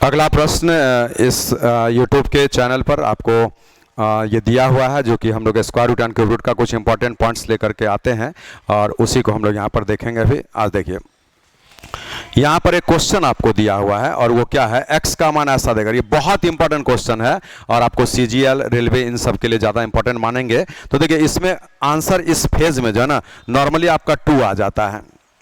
अगला प्रश्न इस YouTube के चैनल पर आपको ये दिया हुआ है, जो कि हम लोग square root and cube root का कुछ इंपॉर्टेंट पॉइंट्स लेकर के आते हैं और उसी को हम लोग यहाँ पर देखेंगे। अभी आज देखिए, यहाँ पर एक क्वेश्चन आपको दिया हुआ है और वो क्या है, x का मान ऐसा देगा। ये बहुत इंपॉर्टेंट क्वेश्चन है और आपको CGL रेलवे इन सब के लिए ज़्यादा इंपॉर्टेंट मानेंगे। तो देखिए, इसमें आंसर इस फेज में जो है ना, नॉर्मली आपका 2 आ जाता है,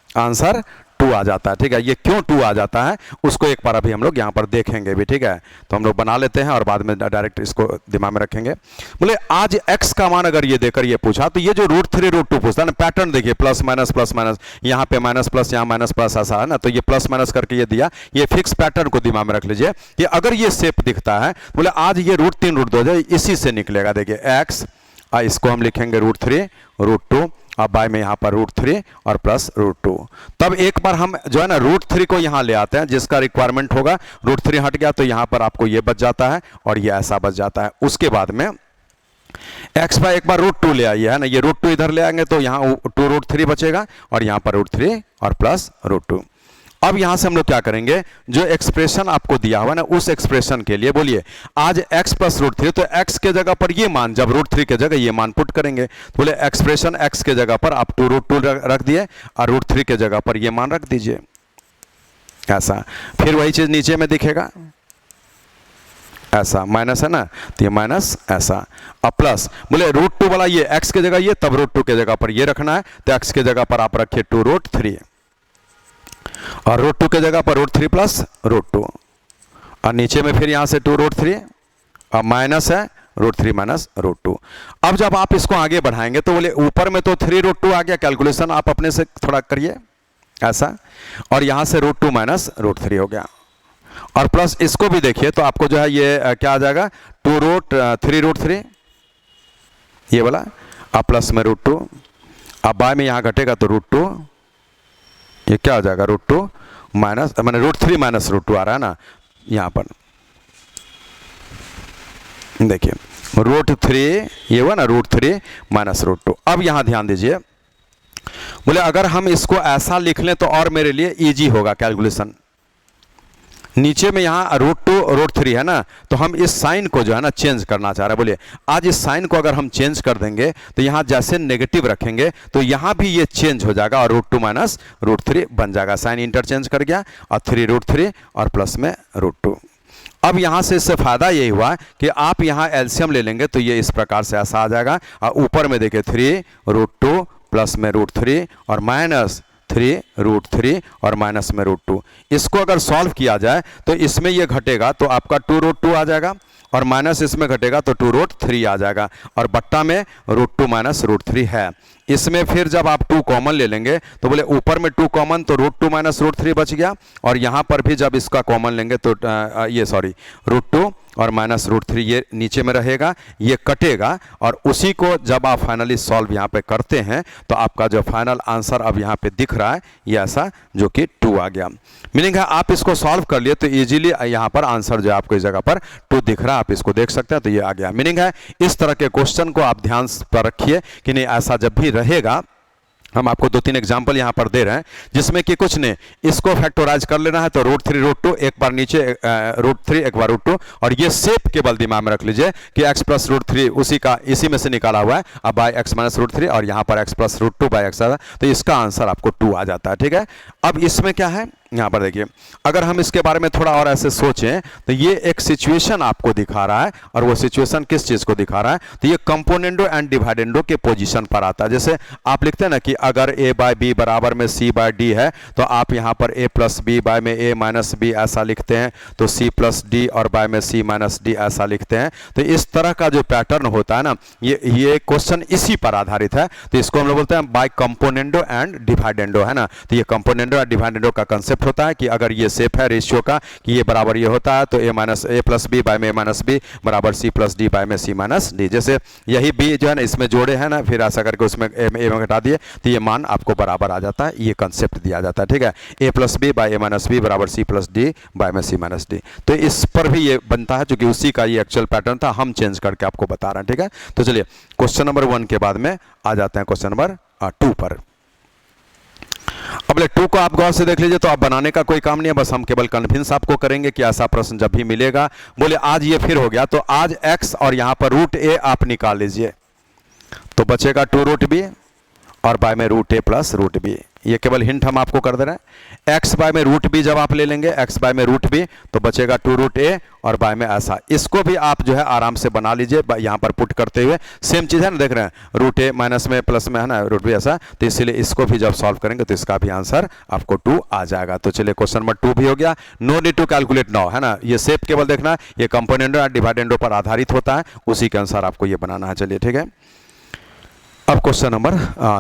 आंसर 2 आ जाता है। ठीक है, ये क्यों 2 आ जाता है उसको एक बार अभी हम लोग यहाँ पर देखेंगे भी। ठीक है, तो हम लोग बना लेते हैं और बाद में डायरेक्ट इसको दिमाग में रखेंगे। बोले आज x का मान अगर ये देकर ये पूछा, तो ये जो √3 √2 पूछता है ना, पैटर्न देखिए, प्लस माइनस, यहाँ पे माइनस प्लस, यहाँ माइनस प्लस, ऐसा है ना। तो ये प्लस माइनस करके ये दिया, ये फिक्स पैटर्न को दिमाग में रख लीजिए कि अगर ये शेप दिखता है, बोले आज ये √3 √2 जो इसी से निकलेगा। देखिए x, इसको हम लिखेंगे √3 √2, अब बाय में यहाँ पर √3 और प्लस √2। तब एक बार हम जो है ना √3 को यहाँ ले आते हैं, जिसका रिक्वायरमेंट होगा। √3 हट गया तो यहाँ पर आपको ये बच जाता है और ये ऐसा बच जाता है। उसके बाद में x पर एक बार √2 ले आइए, है ना, ये √2 इधर ले आएंगे तो यहाँ 2 √3 बचेगा और यहाँ पर √3 और प्लस √2। अब यहां से हम लोग क्या करेंगे, जो एक्सप्रेशन आपको दिया हुआ ना, उस एक्सप्रेशन के लिए बोलिए आज x प्लस √3, तो x के जगह पर ये मान, जब √3 के जगह ये मान पुट करेंगे तो बोले एक्सप्रेशन x के जगह पर आप 2 √2 रख दिए और √3 के जगह पर ये मान रख दीजिए, ऐसा। फिर वही चीज नीचे में दिखेगा, ऐसा माइनस है ना, तो ये माइनस ऐसा, अब प्लस। बोले √2 वाला ये x के जगह ये, तब √2 के जगह पर ये रखना है, तो x के जगह पर आप रखिए 2 √3 और √2 के जगह पर √3 प्लस √2 और नीचे में फिर यहां से 2 √3 और माइनस है √3 माइनस √2। अब जब आप इसको आगे बढ़ाएंगे तो बोले ऊपर में तो 3 √2 आ गया, कैलकुलेशन आप अपने से थोड़ा करिए ऐसा, और यहां से √2 माइनस √3 हो गया और प्लस इसको भी देखिए तो आपको जो है ये क्या आ जाएगा, 3 √3 ये वाला, अब प्लस में √2, अब बाय में यहां घटेगा तो √2, ये क्या हो जाएगा √2 माइनस, मैंने √3 माइनस √2 आ रहा है ना यहाँ पर, देखिए √3 ये हुआ ना, √3 माइनस √2। अब यहाँ ध्यान दीजिए, बोले अगर हम इसको ऐसा लिख लें तो और मेरे लिए इजी होगा कैलकुलेशन। नीचे में यहाँ √2 √3 है ना, तो हम इस साइन को जो है ना चेंज करना चाह रहे हैं। बोलिए आज इस साइन को अगर हम चेंज कर देंगे तो यहाँ जैसे नेगेटिव रखेंगे तो यहाँ भी ये चेंज हो जाएगा और √2 माइनस √3 बन जाएगा, साइन इंटरचेंज कर गया और 3 √3 और प्लस में √2। अब यहाँ से इससे फायदा यही हुआ कि आप यहाँ एलसीएम ले लेंगे तो ये इस प्रकार से ऐसा आ जाएगा और ऊपर में देखिए 3 √2 प्लस में √3 और माइनस 3 √3 और माइनस में √2। इसको अगर सॉल्व किया जाए तो इसमें ये घटेगा तो आपका 2 √2 आ जाएगा और माइनस इसमें घटेगा तो 2 √3 आ जाएगा और बट्टा में √2 माइनस √3 है। इसमें फिर जब आप 2 कॉमन ले लेंगे तो बोले ऊपर में 2 कॉमन तो √2 माइनस √3 बच गया और यहाँ पर भी जब इसका कॉमन लेंगे तो ये सॉरी √2 और माइनस √3 ये नीचे में रहेगा, ये कटेगा और उसी को जब आप फाइनली सॉल्व यहाँ पे करते हैं तो आपका जो फाइनल आंसर अब यहाँ पे दिख रहा है ये ऐसा, जो कि 2 आ गया। मीनिंग है आप इसको सॉल्व कर लिए तो इजीली यहाँ पर आंसर जो है आपको इस जगह पर 2 दिख रहा है, आप इसको देख सकते हैं, तो ये आ गया। मीनिंग है इस तरह के क्वेश्चन को आप ध्यान पर रखिए कि नहीं, ऐसा जब भी रहेगा, हम आपको 2-3 एग्जाम्पल यहाँ पर दे रहे हैं जिसमें कि कुछ ने इसको फैक्टराइज कर लेना है तो √3 √2 एक बार नीचे √3 एक बार √2 और ये शेप केवल दिमाग में रख लीजिए कि x प्लस √3 इसी में से निकाला हुआ है, अब बाय x माइनस √3 और यहाँ पर x प्लस √2 बाय x है, तो इसका आंसर आपको 2 आ जाता है। ठीक है, अब इसमें क्या है, यहाँ पर देखिए अगर हम इसके बारे में थोड़ा और ऐसे सोचें तो ये एक सिचुएशन आपको दिखा रहा है और वो सिचुएशन किस चीज़ को दिखा रहा है, तो ये कंपोनेंडो एंड डिवाइडेंडो के पोजीशन पर आता है। जैसे आप लिखते हैं ना कि अगर a बाय बी बराबर में c बाय डी है तो आप यहाँ पर a प्लस बी बाय में a माइनस बी ऐसा लिखते हैं, तो c प्लस डी और बाय में c माइनस डी ऐसा लिखते हैं। तो इस तरह का जो पैटर्न होता है ना, ये क्वेश्चन इसी पर आधारित है, तो इसको हम लोग बोलते हैं बाय कंपोनेंडो एंड डिवाइडेंडो, है ना। तो ये कंपोनेंडो एंड डिवाइडेंडो का कंसेप्ट होता है कि अगर ये शेप है रेशियो का कि ये बराबर ये होता है तो a प्लस बी बाय में a माइनस बी बराबर c प्लस डी बाय में c माइनस डी। जैसे यही b जो है ना इसमें जोड़े हैं ना, फिर ऐसा करके उसमें a में घटा दिए तो ये मान आपको बराबर आ जाता है, ये कंसेप्ट दिया जाता है। ठीक है, a plus B by a minus B बराबर c प्लस डी बाय में c माइनस डी। तो इस पर भी ये बनता है क्योंकि उसी का ये एक्चुअल पैटर्न था, हम चेंज करके आपको बता रहे हैं। ठीक है, तो चलिए क्वेश्चन नंबर 1 के बाद में आ जाते हैं क्वेश्चन नंबर 2 पर। अब बोले 2 को आप गौर से देख लीजिए, तो आप बनाने का कोई काम नहीं है, बस हम केवल कन्विंस आपको करेंगे कि ऐसा प्रश्न जब भी मिलेगा। बोले आज ये फिर हो गया, तो आज x और यहाँ पर रूट ए आप निकाल लीजिए, तो बचेगा 2 रूट बी और बाय में रूट ए प्लस रूट बी। ये केवल हिंट हम आपको कर दे रहे हैं। x बाय में रूट बी जब आप ले लेंगे, x बाय में रूट बी, तो बचेगा 2 रूट ए और बाय में ऐसा। इसको भी आप जो है आराम से बना लीजिए यहाँ पर पुट करते हुए। सेम चीज़ है ना, देख रहे हैं रूट ए माइनस में प्लस में है ना रूट बी ऐसा, तो इसलिए इसको भी जब सॉल्व करेंगे तो इसका भी आंसर आपको 2 आ जाएगा। तो चलिए क्वेश्चन नंबर 2 भी हो गया। No need to calculate now, है ना, ये सेप केवल देखना है, ये कंपोनेंडो और डिवाइडेंडो पर आधारित होता है, उसी के अनुसार आपको ये बनाना है। चलिए ठीक है, अब क्वेश्चन नंबर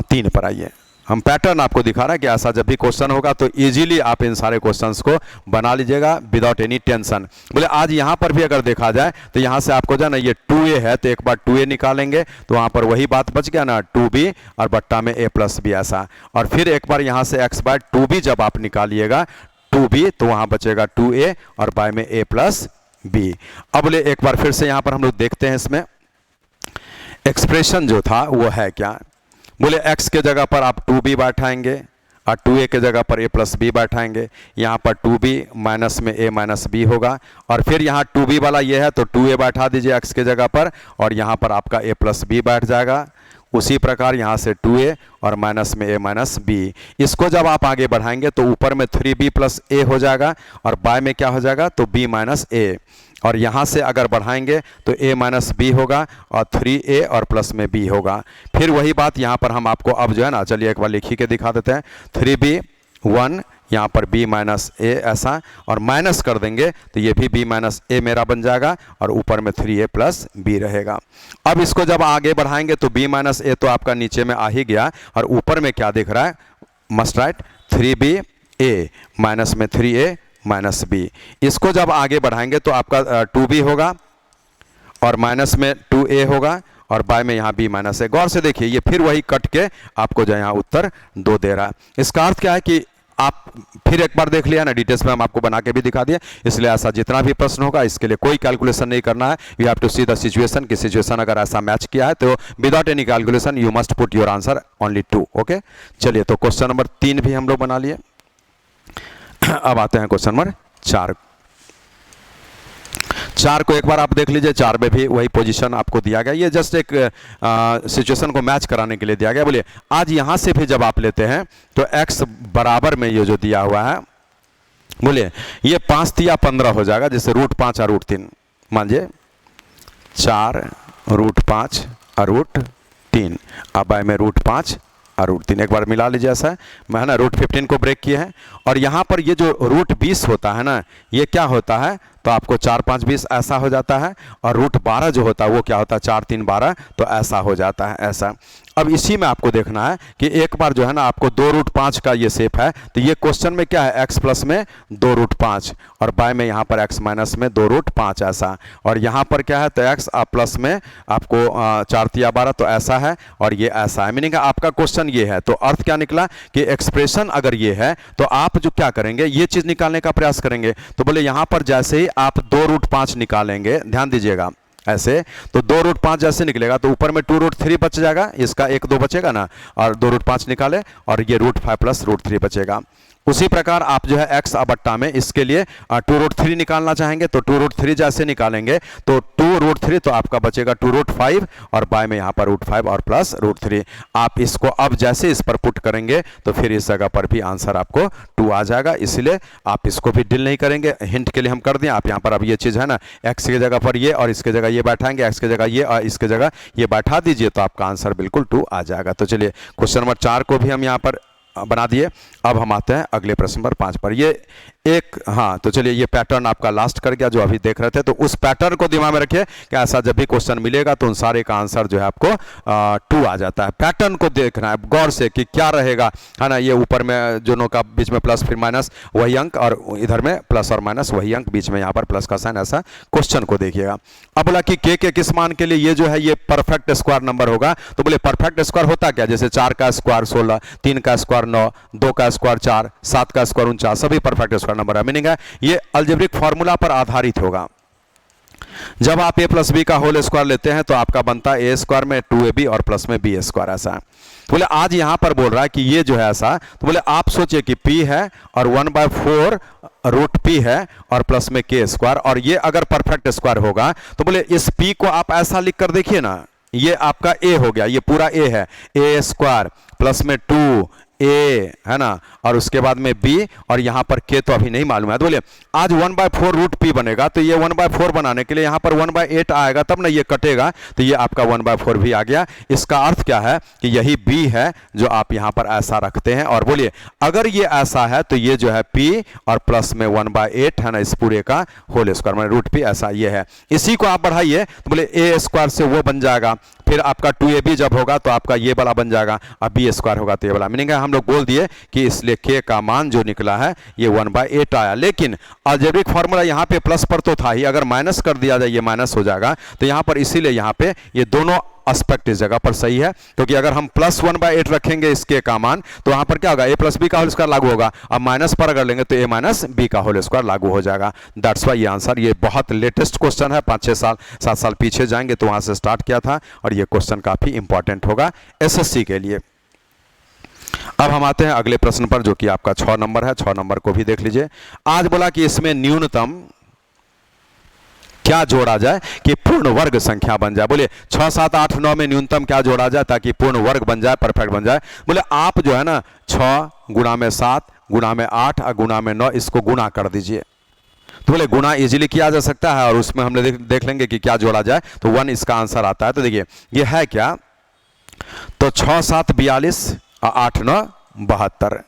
3 पर आइए। हम पैटर्न आपको दिखा रहे हैं कि ऐसा जब भी क्वेश्चन होगा तो इजीली आप इन सारे क्वेश्चंस को बना लीजिएगा विदाउट एनी टेंशन। बोले आज यहाँ पर भी अगर देखा जाए तो यहाँ से आपको जो है ना, ये 2a है तो एक बार 2a निकालेंगे तो वहाँ पर वही बात बच गया ना, 2b और बट्टा में a प्लस b ऐसा। और फिर एक बार यहाँ से x बाय 2b जब आप निकालिएगा 2b, तो वहाँ बचेगा 2a और बाय में a प्लस b। अब बोले एक बार फिर से यहाँ पर हम लोग देखते हैं इसमें एक्सप्रेशन जो था वो है क्या। बोले x के जगह पर आप 2b बैठाएंगे और 2a के जगह पर a प्लस b बैठाएंगे। यहाँ पर 2b माइनस में a माइनस b होगा, और फिर यहाँ 2b वाला ये है तो 2a बैठा दीजिए x के जगह पर, और यहाँ पर आपका a प्लस b बैठ जाएगा। उसी प्रकार यहाँ से 2a और माइनस में a माइनस b। इसको जब आप आगे बढ़ाएंगे तो ऊपर में 3b प्लस a हो जाएगा, और बाय में क्या हो जाएगा तो b माइनस a। और यहाँ से अगर बढ़ाएंगे तो a माइनस b होगा और 3a और प्लस में b होगा। फिर वही बात यहाँ पर हम आपको अब जो है ना, चलिए एक बार लिखी के दिखा देते हैं। 3b 1, यहाँ पर b माइनस a ऐसा, और माइनस कर देंगे तो ये भी b माइनस a मेरा बन जाएगा, और ऊपर में 3a प्लस b रहेगा। अब इसको जब आगे बढ़ाएंगे तो b माइनस a तो आपका नीचे में आ ही गया, और ऊपर में क्या दिख रहा है, must write 3b a minus में 3a माइनस b। इसको जब आगे बढ़ाएंगे तो आपका 2b होगा और माइनस में 2a होगा, और बाय में यहाँ b माइनस है। गौर से देखिए ये फिर वही कट के आपको जो यहाँ उत्तर 2 दे रहा है। इसका अर्थ क्या है कि आप फिर एक बार देख लिया ना, डिटेल्स में हम आपको बना के भी दिखा दिए। इसलिए ऐसा जितना भी प्रश्न होगा इसके लिए कोई कैलकुलेशन नहीं करना है। You have to see the situation कि सिचुएशन अगर ऐसा मैच किया है तो without any calculation you must put your answer only 2। Okay, चलिए तो क्वेश्चन नंबर 3 भी हम लोग बना लिए। अब आते हैं क्वेश्चन नंबर 4 को एक बार आप देख लीजिए। 4 में भी वही पोजीशन आपको दिया गया, ये जस्ट एक सिचुएशन को मैच कराने के लिए दिया गया। बोलिए आज यहाँ से भी जब आप लेते हैं तो x बराबर में ये जो दिया हुआ है, बोलिए ये 5 तिया 15 हो जाएगा, जैसे रूट 5 और रूट 3। मानिए 4 रूट 5 और रूट 3, अब आए में रूट 5 और रूट 3 एक बार मिला लीजिए। ऐसा है ना, रूट 15 को ब्रेक किए हैं, और यहाँ पर ये जो रूट 20 होता है ना, ये क्या होता है तो आपको 4 5 20 ऐसा हो जाता है, और रूट 12 जो होता है वो क्या होता है 4 3 12, तो ऐसा हो जाता है ऐसा। अब इसी में आपको देखना है कि एक बार जो है ना आपको 2 रूट 5 का ये शेप है, तो ये क्वेश्चन में क्या है x प्लस में 2 रूट 5, और बाय में यहाँ पर x माइनस में 2 रूट 5 ऐसा, और यहाँ पर क्या है तो x प्लस में आपको 4 तिया 12 तो ऐसा है, और ये ऐसा है। मीनिंग आपका क्वेश्चन ये है, तो अर्थ क्या निकला कि एक्सप्रेशन अगर ये है तो आप जो क्या करेंगे ये चीज़ निकालने का प्रयास करेंगे। तो बोले यहाँ पर जैसे ही आप 2 रूट 5 निकालेंगे, ध्यान दीजिएगा ऐसे, तो 2 रूट 5 जैसे निकलेगा तो ऊपर में 2 रूट 3 बच जाएगा, इसका 1 2 बचेगा ना, और 2 रूट 5 निकाले और ये रूट 5 प्लस रूट 3 बचेगा। उसी प्रकार आप जो है x बट्टा में इसके लिए 2 रूट 3 निकालना चाहेंगे, तो 2 रूट 3 जैसे निकालेंगे तो 2 रूट 3 तो आपका बचेगा 2 रूट 5, और बाय में यहाँ पर रूट 5 और प्लस रूट 3। आप इसको अब जैसे इस पर पुट करेंगे तो फिर इस जगह पर भी आंसर आपको 2 आ जाएगा, इसलिए आप इसको भी डील नहीं करेंगे। हिंट के लिए हम कर दें, आप यहाँ पर अब ये चीज़ है ना, x की जगह पर ये और इसके जगह ये बैठाएंगे, x की जगह ये और इसके जगह ये बैठा दीजिए, तो आपका आंसर बिल्कुल 2 आ जाएगा। तो चलिए क्वेश्चन नंबर 4 को भी हम यहाँ पर बना दिए। अब हम आते हैं अगले प्रश्न पर 5 पर। ये एक, हाँ तो चलिए ये पैटर्न आपका लास्ट कर गया जो अभी देख रहे थे, तो उस पैटर्न को दिमाग में रखिए कि ऐसा जब भी क्वेश्चन मिलेगा तो उन सारे का आंसर जो है आपको 2 आ जाता है। पैटर्न को देखना है गौर से कि क्या रहेगा, है ना, ये ऊपर में दोनों का बीच में प्लस फिर माइनस वही अंक, और इधर में प्लस और माइनस वही अंक, बीच में यहाँ पर प्लस का साइन, ऐसा क्वेश्चन को देखिएगा। अब बोला कि के किस मान के लिए ये जो है ये परफेक्ट स्क्वायर नंबर होगा, तो बोले परफेक्ट स्क्वायर होता क्या, जैसे 4 का स्क्वायर 16, 3 का स्क्वायर 9, 2 का स्क्वायर 4, 7 का स्क्वायर 49, सभी परफेक्ट स्क्वायर नंबर है। मीनिंग है ये अलजेब्रिक फार्मूला पर आधारित होगा। जब आप a प्लस बी का होल स्क्वायर लेते हैं तो आपका बनता है a स्क्वायर में 2ab और प्लस में b स्क्वायर। ऐसा है। तो बोले आज यहाँ पर बोल रहा है कि ये जो है ऐसा, तो बोले आप सोचिए कि p है और 1/4 रूट p है और प्लस में k स्क्वायर, और ये अगर परफेक्ट स्क्वायर होगा तो बोले इस p को आप ऐसा लिख कर देखिए ना, ये आपका a हो गया, ये पूरा a है, a स्क्वायर प्लस में 2a है ना, और उसके बाद में b, और यहाँ पर k तो अभी नहीं मालूम है। तो बोले आज 1/4 रूट p बनेगा, तो ये 1/4 बनाने के लिए यहाँ पर 1/8 आएगा, तब ना ये कटेगा, तो ये आपका 1/4 भी आ गया। इसका अर्थ क्या है कि यही b है जो आप यहाँ पर ऐसा रखते हैं। और बोलिए अगर ये ऐसा है तो ये जो है p और प्लस में 1/8 है ना, इस पूरे का होल स्क्वायर में रूट p, ऐसा ये है। इसी को आप बढ़ाइए तो बोले a स्क्वायर से वो बन जाएगा, फिर आपका 2ab जब होगा तो आपका ये वाला बन जाएगा, अब b स्क्वायर होगा तो ये वाला। मीनिंग है हम लोग बोल दिए कि इसलिए k का मान जो निकला है ये 1/8 आया। लेकिन अलजेब्रिक फार्मूला यहाँ पे प्लस पर तो था ही, अगर माइनस कर दिया जाए ये माइनस हो जाएगा, तो यहाँ पर इसीलिए यहाँ पे ये दोनों एस्पेक्ट इस जगह पर सही है, क्योंकि अगर हम प्लस 1/8 रखेंगे इसके का मान तो वहां पर क्या होगा, a प्लस बी का होल स्क्वायर लागू होगा, अब माइनस पर अगर लेंगे तो a माइनस बी का होल स्क्वायर लागू हो जाएगा। दैट्स वाई ये आंसर, ये बहुत लेटेस्ट क्वेश्चन है, 5-6 साल 7 साल पीछे जाएंगे तो वहां से स्टार्ट किया था, और ये क्वेश्चन काफी इंपॉर्टेंट होगा एसएससी के लिए। अब हम आते हैं अगले प्रश्न पर जो कि आपका 6 नंबर है। 6 नंबर को भी देख लीजिए। आज बोला कि इसमें न्यूनतम क्या जोड़ा जाए कि पूर्ण वर्ग संख्या बन जाए। बोले 6, 7, 8, 9 में न्यूनतम क्या जोड़ा जाए ताकि पूर्ण वर्ग बन जाए, परफेक्ट बन जाए। बोले आप जो है ना 6 गुणा में 7 गुणा में 8 और गुणा में 9 इसको गुणा कर दीजिए। तो बोले गुणा इजीली किया जा सकता है, और उसमें हम देख लेंगे कि क्या जोड़ा जाए, तो 1 इसका आंसर आता है। तो देखिए ये है क्या, तो 6, 7 42 और 8, 9 72।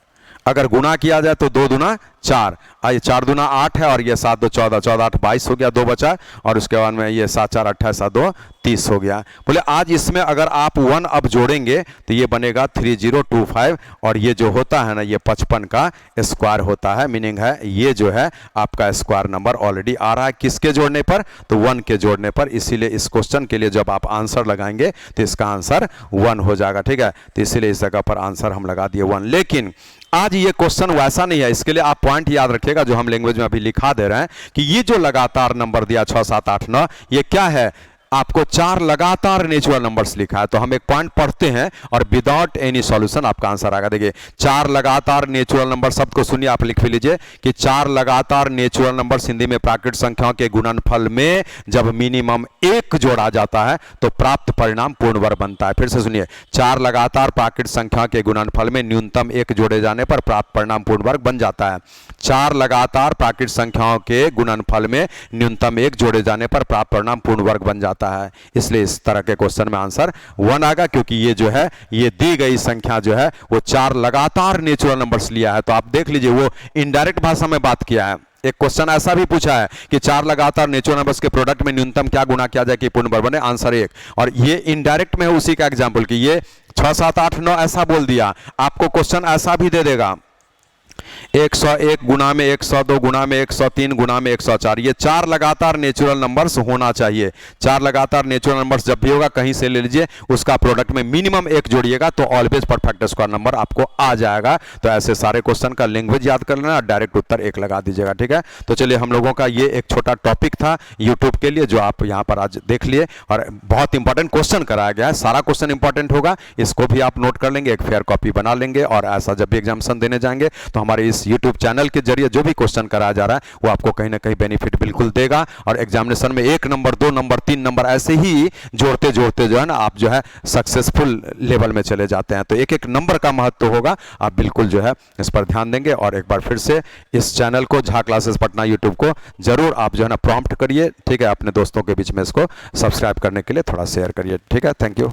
अगर गुणा किया जाए तो 2 दूना 4, ये 4 दूना 8 है, और ये 7 2 14, 14 8 22 हो गया, 2 बचा, और उसके बाद में ये 7 4 28 7 2 30 हो गया। बोले आज इसमें अगर आप 1 अब जोड़ेंगे तो ये बनेगा 3025, और ये जो होता है ना ये 55 का स्क्वायर होता है। मीनिंग है ये जो है आपका स्क्वायर नंबर ऑलरेडी आ रहा है, किसके जोड़ने पर, तो 1 के जोड़ने पर। इसीलिए इस क्वेश्चन के लिए जब आप आंसर लगाएंगे तो इसका आंसर 1 हो जाएगा, ठीक है। तो इसीलिए इस जगह पर आंसर हम लगा दिए 1। लेकिन आज ये क्वेश्चन वैसा नहीं है, इसके लिए आप पॉइंट याद रखिएगा जो हम लैंग्वेज में अभी लिखा दे रहे हैं कि ये जो लगातार नंबर दिया 6 7 8 9, ये क्या है, आपको 4 लगातार नेचुरल नंबर्स लिखा है। तो हम एक पॉइंट पढ़ते हैं और विदाउट एनी सॉल्यूशन आपका आंसर आएगा। देखिए 4 लगातार नेचुरल नंबर, शब्द को सुनिए, आप लिख भी लीजिए कि 4 लगातार नेचुरल नंबर हिंदी में प्राकृतिक संख्याओं के गुणनफल में जब मिनिमम 1 जोड़ा जाता है तो प्राप्त परिणाम पूर्ण वर्ग बनता है। फिर से सुनिए, 4 लगातार प्राकृतिक संख्या के गुणनफल में न्यूनतम 1 जोड़े जाने पर प्राप्त परिणाम पूर्ण वर्ग बन जाता है। 4 लगातार प्राकृतिक संख्याओं के गुणनफल में न्यूनतम 1 जोड़े जाने पर प्राप्त परिणाम पूर्ण वर्ग बन जाता है। इसलिए इस तरह के क्वेश्चन में आंसर 1 आएगा, क्योंकि ये जो है ये दी गई संख्या जो है वो 4 लगातार नेचुरल नंबर्स लिया है। तो आप देख लीजिए वो इनडायरेक्ट भाषा में बात किया है। एक क्वेश्चन ऐसा भी पूछा है कि 4 लगातार नेचुरल नंबर्स के प्रोडक्ट में न्यूनतम क्या गुणा किया जाए कि पूर्ण वर्ग बने, आंसर 1। और ये इनडायरेक्ट में है उसी का एग्जाम्पल कि ये 6 7 8 9 ऐसा बोल दिया, आपको क्वेश्चन ऐसा भी दे देगा 101 गुणा में 102 गुणा में 103 गुणा में 104। ये 4 लगातार नेचुरल नंबर्स होना चाहिए। 4 लगातार नेचुरल नंबर्स जब भी होगा कहीं से ले लीजिए, उसका प्रोडक्ट में मिनिमम 1 जोड़िएगा तो ऑलवेज परफेक्ट स्क्वायर नंबर आपको आ जाएगा। तो ऐसे सारे क्वेश्चन का लैंग्वेज याद कर लेना, डायरेक्ट उत्तर 1 लगा दीजिएगा, ठीक है। तो चलिए हम लोगों का ये एक छोटा टॉपिक था यूट्यूब के लिए जो आप यहाँ पर आज देख लिए, और बहुत इंपॉर्टेंट क्वेश्चन कराया गया है। सारा क्वेश्चन इंपॉर्टेंट होगा, इसको भी आप नोट कर लेंगे, एक फेयर कॉपी बना लेंगे, और ऐसा जब भी एग्जामिनेशन देने जाएंगे तो हमारे इस यूट्यूब चैनल के जरिए जो भी क्वेश्चन कराया जा रहा है वो आपको कहीं ना कहीं बेनिफिट बिल्कुल देगा। और एग्जामिनेशन में 1 नंबर 2 नंबर 3 नंबर ऐसे ही जोड़ते जोड़ते जो है ना आप जो है सक्सेसफुल लेवल में चले जाते हैं। तो एक एक नंबर का महत्व होगा, आप बिल्कुल जो है इस पर ध्यान देंगे। और एक बार फिर से इस चैनल को झा क्लासेस पटना यूट्यूब को जरूर आप जो है ना प्रॉम्प्ट करिए, ठीक है। अपने दोस्तों के बीच में इसको सब्सक्राइब करने के लिए थोड़ा शेयर करिए, ठीक है। Thank you.